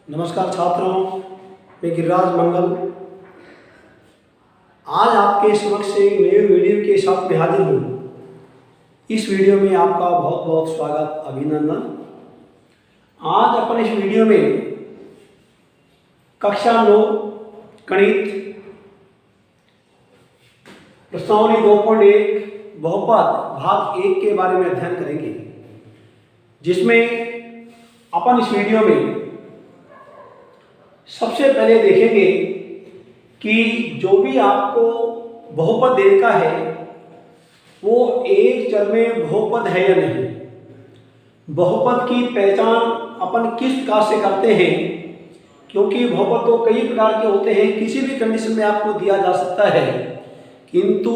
नमस्कार छात्रों, मैं गिरिराज मंगल आज आपके समक्ष एक नए वीडियो के साथ में हाजिर हूँ। इस वीडियो में आपका बहुत बहुत स्वागत, अभिनंदन। आज अपन इस वीडियो में कक्षा 9 गणित प्रश्नावली 2.1 बहुपद भाग 1 के बारे में अध्ययन करेंगे, जिसमें अपन इस वीडियो में सबसे पहले देखेंगे कि जो भी आपको बहुपद देखा है वो एक चर में बहुपद है या नहीं। बहुपद की पहचान अपन किस प्रकार से करते हैं, क्योंकि बहुपद तो कई प्रकार के होते हैं, किसी भी कंडीशन में आपको दिया जा सकता है, किंतु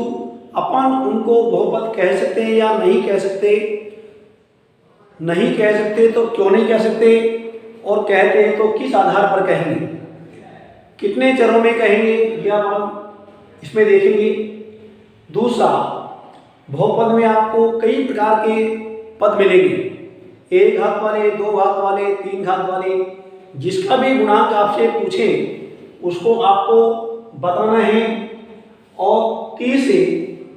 अपन उनको बहुपद कह सकते हैं या नहीं कह सकते। नहीं कह सकते तो क्यों नहीं कह सकते, और कहते हैं तो किस आधार पर कहेंगे, कितने चरों में कहेंगे, यह हम इसमें देखेंगे। दूसरा, बहुपद में आपको कई प्रकार के पद मिलेंगे, एक घात वाले, दो घात वाले, तीन घात वाले। जिसका भी गुणांक आपसे पूछे उसको आपको बताना है, और तीसरे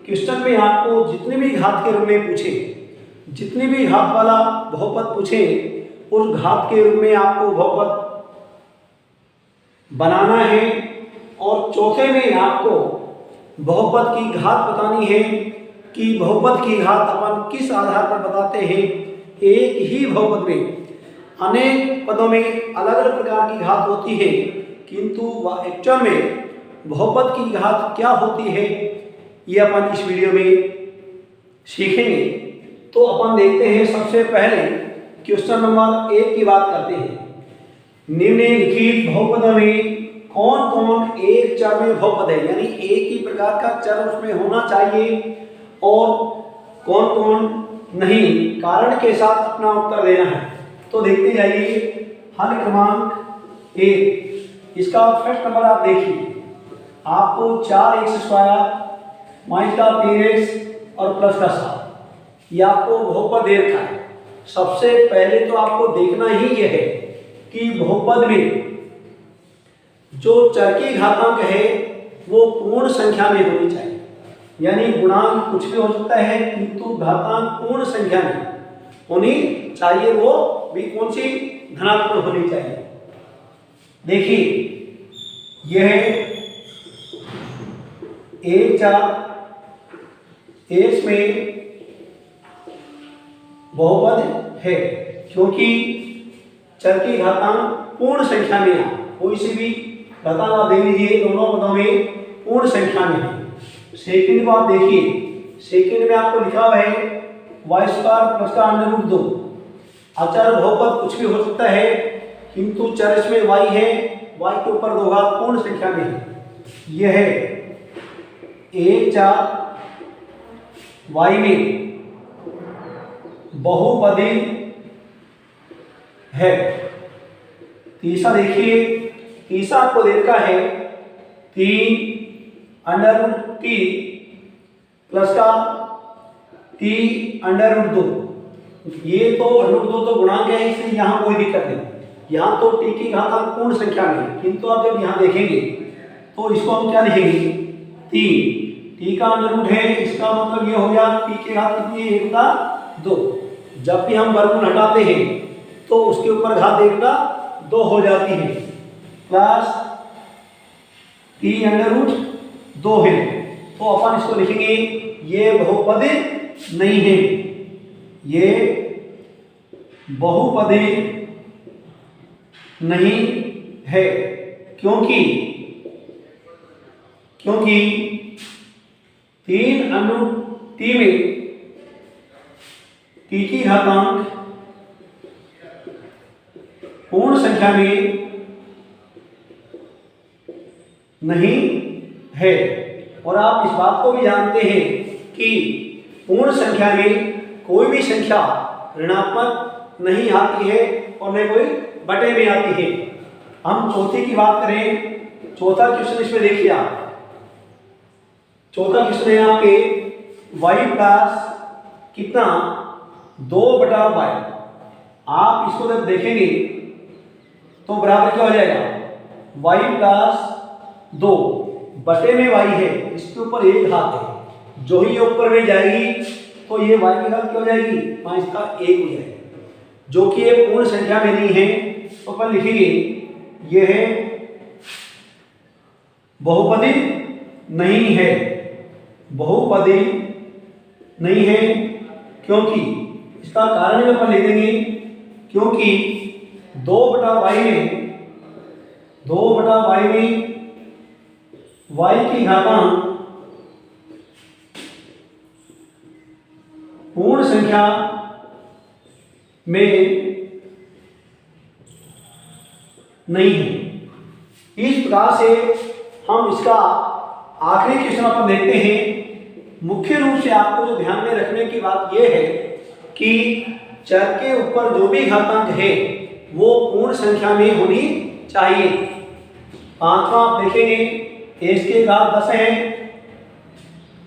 क्वेश्चन में आपको जितने भी घात के रूप में पूछे, जितनी भी घात वाला बहुपद पूछे, उस घात के रूप में आपको बहुपद बनाना है। और चौथे में आपको बहुपद की घात बतानी है कि बहुपद की घात अपन किस आधार पर बताते हैं। एक ही बहुपद में अनेक पदों में अलग अलग प्रकार की घात होती है, किंतु एक्चुअल में बहुपद की घात क्या होती है ये अपन इस वीडियो में सीखेंगे। तो अपन देखते हैं, सबसे पहले क्वेश्चन नंबर 1 की बात करते हैं। निम्नलिखित बहुपदों में कौन कौन एक चर में बहुपद है, यानी एक ही प्रकार का चर उसमें होना चाहिए, और कौन कौन नहीं, कारण के साथ अपना उत्तर देना है। तो देखते जाइए। हल क्रमांक 1, इसका फर्स्ट नंबर आप देखिए। आपको 4x² माइनस का 3x और प्लस का 7 ये आपको बहुपद दे रखा है। सबसे पहले तो आपको देखना ही यह है कि बहुपद में जो चर की घातांक है वो पूर्ण संख्या में होनी चाहिए, यानी गुणांक कुछ भी हो सकता है, किंतु घातांक पूर्ण संख्या में होनी चाहिए। वो भी कौन सी, धनात्मक होनी चाहिए। देखिए, यह 1 4 x में बहुपद है, क्योंकि चर की घातांक पूर्ण संख्या में है। कोई सी भी घातांक आप दे लीजिए, दोनों पदों में पूर्ण संख्या में है। सेकंड बात देखिए, सेकंड में आपको लिखा हुआ है y² प्लस का √2। अचर बहुपद कुछ भी हो सकता है, किंतु चर इसमें y है, y के ऊपर 2 घात पूर्ण संख्या में है। यह है 1 4 y में बहुपदी है। तीसरा देखिए, तीसरा आपको देखा है 3√t प्लस का t√2। ये तो √2 तो गुणांक है, इसलिए यहाँ कोई दिक्कत नहीं। यहाँ तो t की घातांक पूर्ण संख्या में, किंतु आप जब यहाँ देखेंगे तो इसको हम क्या लिखेंगे, 3 t का √ है, इसका मतलब ये हो गया t की घात कितनी है, 1 का 2। जब भी हम वर्गमूल हटाते हैं तो उसके ऊपर घात 1 का 2 हो जाती है, प्लस t√2 है। तो अपन इसको लिखेंगे, ये बहुपदी नहीं है, ये बहुपदी नहीं है, क्योंकि 3√t में t की घातांक पूर्ण संख्या में नहीं है। और आप इस बात को भी जानते हैं कि पूर्ण संख्या में कोई भी संख्या ऋणात्मक नहीं आती है और न कोई बटे में आती है। हम चौथे की बात करें, चौथा क्वेश्चन इसमें देखिए आप। चौथा क्वेश्चन है आपके y प्लस कितना 2/y। आप इसको जब देखेंगे तो बराबर क्या हो जाएगा, y प्लस 2 बटे में y है, इसके ऊपर एक घात है, जो ही ऊपर में जाएगी तो ये y की घात क्या हो जाएगी, माइनस का 1 हो जाएगा, जो कि ये पूर्ण संख्या में नहीं है। तो अपन लिखेंगे ये है बहुपदी नहीं है, बहुपदी नहीं है, क्योंकि इसका कारण भी अपन लिख देंगे, क्योंकि 2/y में y की घातांक पूर्ण संख्या में नहीं है। इस प्रकार से हम इसका आखिरी क्वेश्चन अपन देखते हैं। मुख्य रूप से आपको जो ध्यान में रखने की बात यह है कि चर के ऊपर जो भी घातांक है वो पूर्ण संख्या में होनी चाहिए। पांचवा आप देखेंगे, x के घात 10 है,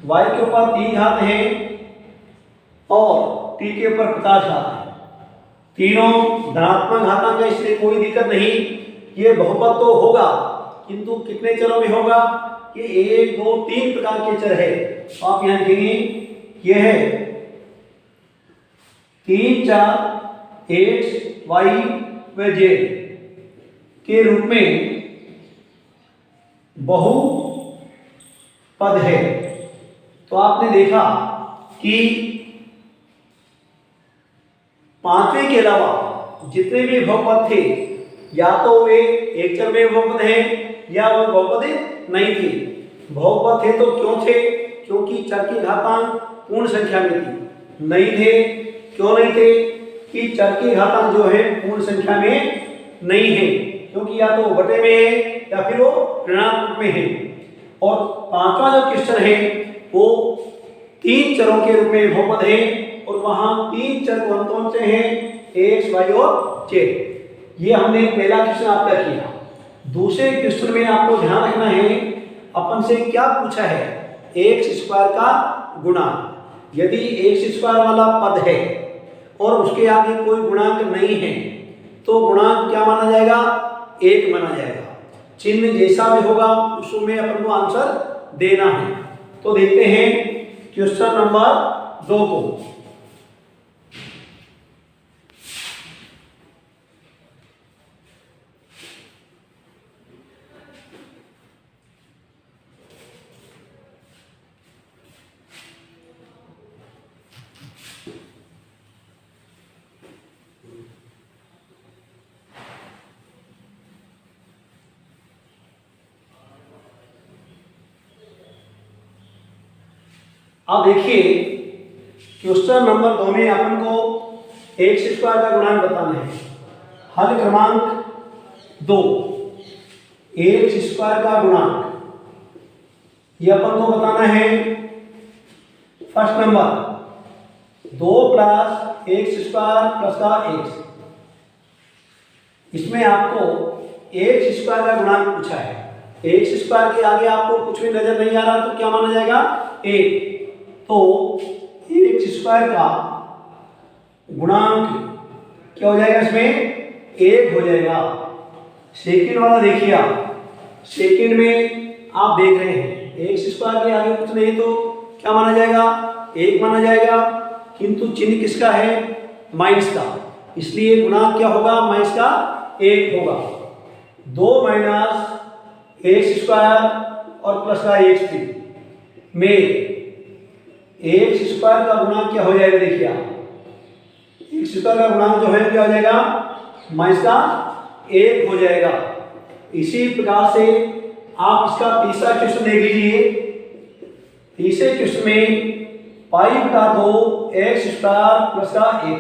y के ऊपर 3 घात है और t के ऊपर 50 घात है। तीनों धनात्मक घातांक है, इसलिए कोई दिक्कत नहीं। ये बहुपद तो होगा, किंतु कितने चरों में होगा, ये 1 2 3 प्रकार के चर है। तो आप यहां लिखेंगे ये है 3 4 x y व z के रूप में बहुपद है। तो आपने देखा कि पांचवें के अलावा जितने भी बहुपद थे या तो वे एक चर में बहुपद है या वो बहुपद नहीं थे। बहुपद थे तो क्यों थे, क्योंकि चर की घातांक पूर्ण संख्या में थी। नहीं थे, क्यों नहीं थे, कि चर की घातांक जो है पूर्ण संख्या में नहीं है, क्योंकि या तो बटे में है या फिर वो ऋणात्मक में है। और पांचवा जो क्वेश्चन है वो 3 चरों के रूप में बहुपद है और वहां 3 चर कौन से हैं, x y और z। ये हमने पहला क्वेश्चन आपका किया। दूसरे क्वेश्चन में आपको ध्यान रखना है, अपन से क्या पूछा है, x² का गुणांक। यदि x² वाला पद है और उसके आगे कोई गुणांक नहीं है तो गुणांक क्या माना जाएगा, 1 माना जाएगा। चिन्ह जैसा भी होगा उसमें अपन को आंसर देना है। तो देखते हैं क्वेश्चन नंबर 2 को। अब देखिए क्वेश्चन नंबर 2 में अपन को x² का गुणांक बताना है। हल क्रमांक 2, x² का गुणांक ये अपन को बताना है। फर्स्ट नंबर 2 + x² + का x, इसमें आपको x² का गुणांक पूछा है। x² के आगे आपको कुछ भी नजर नहीं आ रहा तो क्या माना जाएगा, 1। तो x² का गुणांक क्या हो जाएगा, इसमें 1 हो जाएगा। सेकंड वाला देखिए आप, सेकंड में आप देख रहे हैं x² के आगे कुछ नहीं तो क्या माना जाएगा, 1 माना जाएगा, किंतु चिन्ह किसका है, माइनस का, इसलिए गुणांक क्या होगा, माइनस का 1 होगा। 2 - x² और प्लस का x3 में x² का गुणांक क्या हो जाएगा, देखिए आप x² का गुणांक जो है क्या हो जाएगा, माइनस का 1 हो जाएगा। इसी प्रकार से आप इसका तीसरा क्वेश्चन देख लीजिए। तीसरे क्वेश्चन में π/2 x² + का x,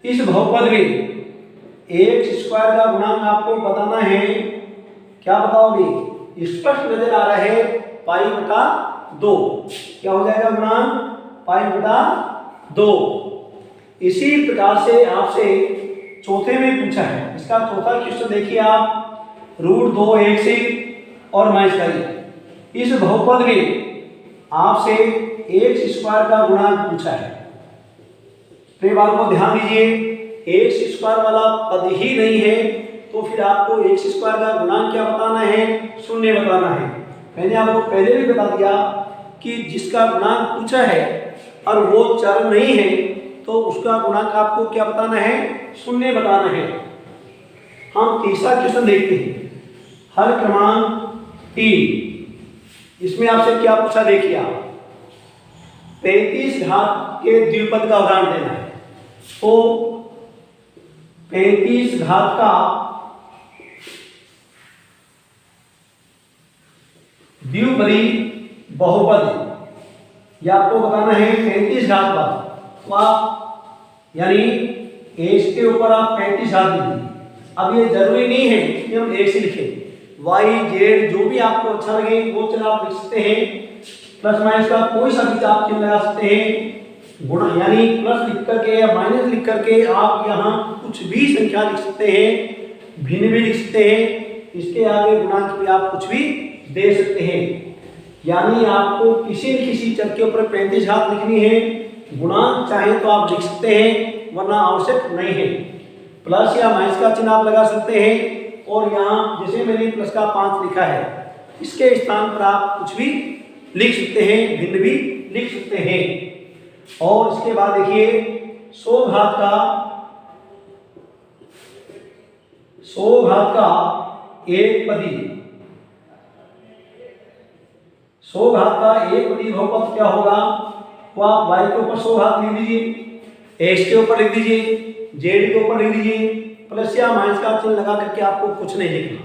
इस बहुपद में x² का गुणांक आपको बताना है। क्या बताओगे, स्पष्ट नजर आ रहा है π/2, क्या हो जाएगा गुणांक π/2। इसी प्रकार से आपसे चौथे में पूछा है। इसका चौथा क्वेश्चन देखिए आप, √2 और -1। इस बहुपद में आपसे x² का गुणांक पूछा है। तो बात को ध्यान दीजिए, x² वाला पद ही नहीं है तो फिर आपको x स्क्वायर का गुणांक क्या बताना है, शून्य बताना है। मैंने आपको पहले भी बता दिया कि जिसका गुणांक पूछा है और वो चर नहीं है तो उसका गुणांक आपको क्या बताना है, शून्य बताना है। हम तीसरा क्वेश्चन देखते हैं, हल क्रमांक 3। इसमें आपसे क्या पूछा देखिए, आप 35 घात के द्विपद का उदाहरण देना है। तो 35 घात का द्विपदी बहुपद यह आपको बताना है 35 घात का। तो आप यानी x के ऊपर आप 35 घात लिखिए। अब ये जरूरी नहीं है कि हम x ही लिखें, y z जो भी आपको अच्छा लगे वो चिन्ह आप लिख सकते हैं। प्लस माइनस का कोई सा भी आप चिन्ह लगा सकते हैं। गुणा यानी प्लस लिख करके या माइनस लिख करके आप यहाँ कुछ भी संख्या लिख सकते हैं, भिन्न भी लिख सकते हैं। इसके आगे गुणांक भी आप कुछ भी दे सकते हैं। यानी आपको किसी न किसी चर के ऊपर 35 घात लिखनी है, गुणांक चाहे तो आप लिख सकते हैं वरना आवश्यक नहीं है। प्लस या माइनस का चिन्ह आप लगा सकते हैं और यहाँ जैसे मैंने प्लस का 5 लिखा है इसके स्थान पर आप कुछ भी लिख सकते हैं, भिन्न भी लिख सकते हैं। और इसके बाद देखिए 100 घात का एक पदी, 100 घात का एक पदी बहुपद क्या होगा, तो आप y के ऊपर 100 घात लिख दीजिए, x के ऊपर लिख दीजिए, z के ऊपर लिख दीजिए। प्लस या माइनस का चिन्ह लगा करके आपको कुछ नहीं लिखना।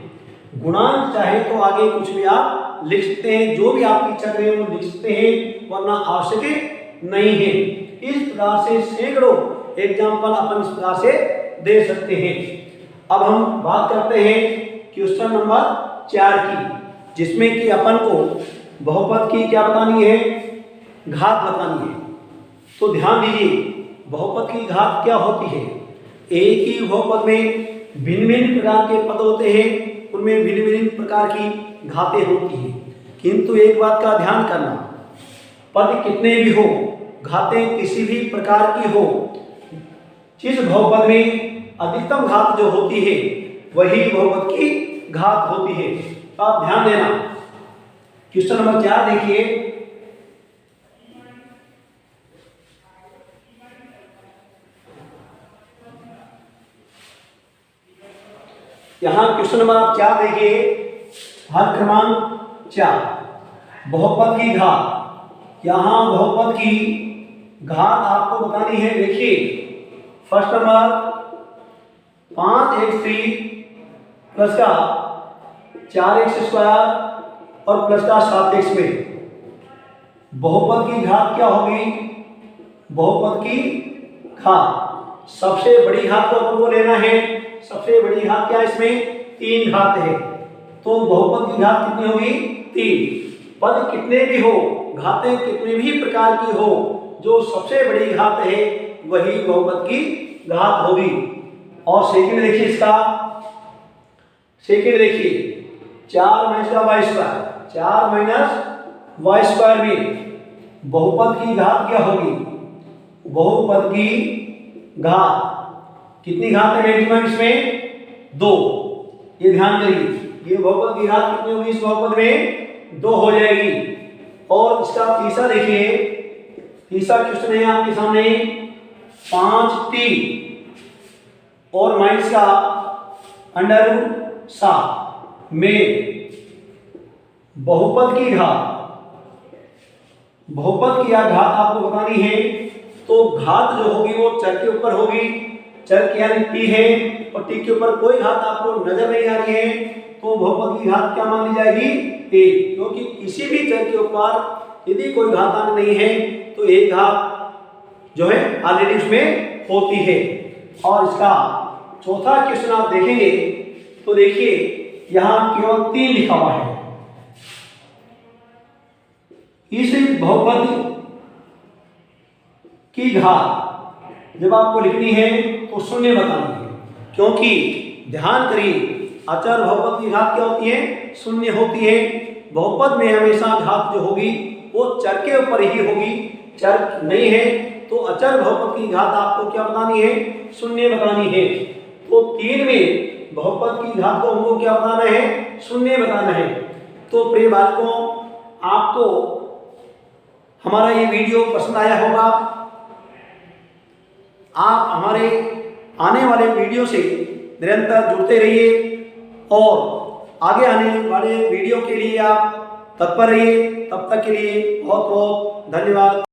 गुणांक चाहे तो आगे कुछ भी आप लिख सकते हैं, जो भी आपकी इच्छा करे वो लिख सकते हैं वरना आवश्यक नहीं है। इस प्रकार से सैकड़ों एग्जाम्पल अपन इस प्रकार से दे सकते हैं। अब हम बात करते हैं क्वेश्चन नंबर 4 की, जिसमें कि अपन को बहुपद की क्या बतानी है, घात बतानी है। तो ध्यान दीजिए, बहुपद की घात क्या होती है। एक ही बहुपद में भिन्न भिन्न प्रकार के पद होते हैं, उनमें भिन्न भिन्न प्रकार की घातें होती हैं। किंतु एक बात का ध्यान करना, पद कितने भी हो, घातें किसी भी प्रकार की हो, जिस बहुपद में अधिकतम घात जो होती है वही बहुपद की घात होती है। तो आप ध्यान देना। क्वेश्चन नंबर 4 देखिए, यहां क्वेश्चन नंबर आप 4 देखिए, हल क्रमांक 4 बहुपद की घात। यहां बहुपद की घात आपको बतानी है। देखिए फर्स्ट नंबर 5x3 प्लस का 4x स्क्वायर और प्लस का 7x में बहुपद की घात क्या होगी, बहुपद की घात सबसे बड़ी घात को अपन को लेना है। सबसे बड़ी घात क्या, इसमें 3 घात है, तो बहुपद की घात कितनी होगी, 3। पद कितने भी हो, घातें कितने भी प्रकार की हो, जो सबसे बड़ी घात है वही बहुपद की घात होगी। और सेकंड देखिए, इसका सेकंड देखिए 4 माइनस का Y square, 4 minus Y square में बहुपद की घात क्या होगी, बहुपद की घात कितनी घात है मैक्सिमम इसमें, 2। ये ध्यान करिए, ये बहुपद की घात कितनी होगी, इस बहुपद में 2 हो जाएगी। और इसका तीसरा देखिए, तीसरा क्वेश्चन है आपके सामने 5t और माइनस का √7 में बहुपद की घात, बहुपद की घात आपको बतानी है। तो घात जो होगी वो चर के ऊपर होगी, चर के यानी t है और t के ऊपर कोई घात आपको नजर नहीं आ रही है, तो बहुपद की घात क्या मान ली जाएगी, 1। क्योंकि किसी भी चर के ऊपर यदि कोई घातांक नहीं है तो एक घात जो है ऑलरेडी उसमें होती है। और इसका चौथा क्वेश्चन आप देखेंगे तो देखिए यहां केवल 3 लिखा हुआ है। इस बहुपद की घात जब आपको लिखनी है तो शून्य बतानी है, क्योंकि ध्यान करिए अचर बहुपद की घात क्या होती है, शून्य होती है। बहुपद में हमेशा घात जो होगी वो चर के ऊपर ही होगी, चर नहीं है तो अचर बहुपद की घात आपको क्या बतानी है, शून्य बतानी है। तो 3 में बहुपद की घात को हमको क्या बताना है, शून्य बताना है। तो प्रिय बालकों, आपको हमारा ये वीडियो पसंद आया होगा। आप हमारे आने वाले वीडियो से निरंतर जुड़ते रहिए और आगे आने वाले वीडियो के लिए आप तत्पर रहिए। तब तक के लिए बहुत बहुत धन्यवाद।